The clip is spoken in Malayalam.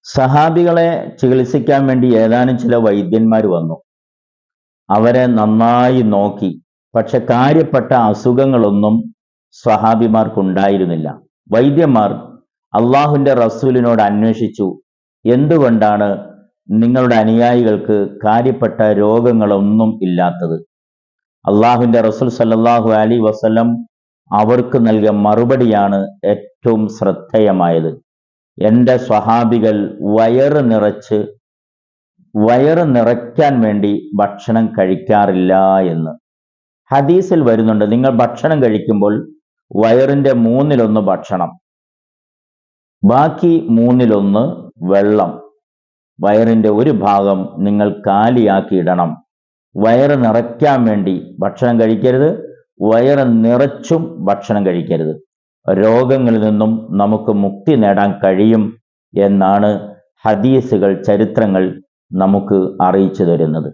സഹാബികളെ ചികിത്സിക്കാൻ വേണ്ടി ഏതാനും ചില വൈദ്യന്മാർ വന്നു. അവരെ നന്നായി നോക്കി. പക്ഷെ കാര്യപ്പെട്ട അസുഖങ്ങളൊന്നും സ്വഹാബിമാർക്കുണ്ടായിരുന്നില്ല. വൈദ്യന്മാർ അള്ളാഹുവിന്റെ റസൂലിനോട് അന്വേഷിച്ചു, എന്തുകൊണ്ടാണ് നിങ്ങളുടെ അനുയായികൾക്ക് കാര്യപ്പെട്ട രോഗങ്ങളൊന്നും ഇല്ലാത്തത്? അള്ളാഹുവിന്റെ റസൂൽ സല്ലല്ലാഹു അലൈഹി വസല്ലം അവർക്ക് നൽകിയ മറുപടിയാണ് ഏറ്റവും ശ്രദ്ധേയമായത്. എൻ്റെ സ്വഹാബികൾ വയറ് നിറയ്ക്കാൻ വേണ്ടി ഭക്ഷണം കഴിക്കാറില്ല എന്ന്. ഹദീസിൽ വരുന്നുണ്ട്, നിങ്ങൾ ഭക്ഷണം കഴിക്കുമ്പോൾ വയറിന്റെ 1/3 ഭക്ഷണം, ബാക്കി 1/3 വെള്ളം. വയറിന്റെ ഒരു ഭാഗം നിങ്ങൾ കാലിയാക്കി ഇടണം. വയറ് നിറയ്ക്കാൻ വേണ്ടി ഭക്ഷണം കഴിക്കരുത്, വയറ് നിറച്ചും ഭക്ഷണം കഴിക്കരുത്. രോഗങ്ങളിൽ നിന്നും നമുക്ക് മുക്തി നേടാൻ കഴിയും എന്നാണ് ഹദീസുകൾ, ചരിത്രങ്ങൾ നമുക്ക് അറിയിച്ചു തരുന്നത്.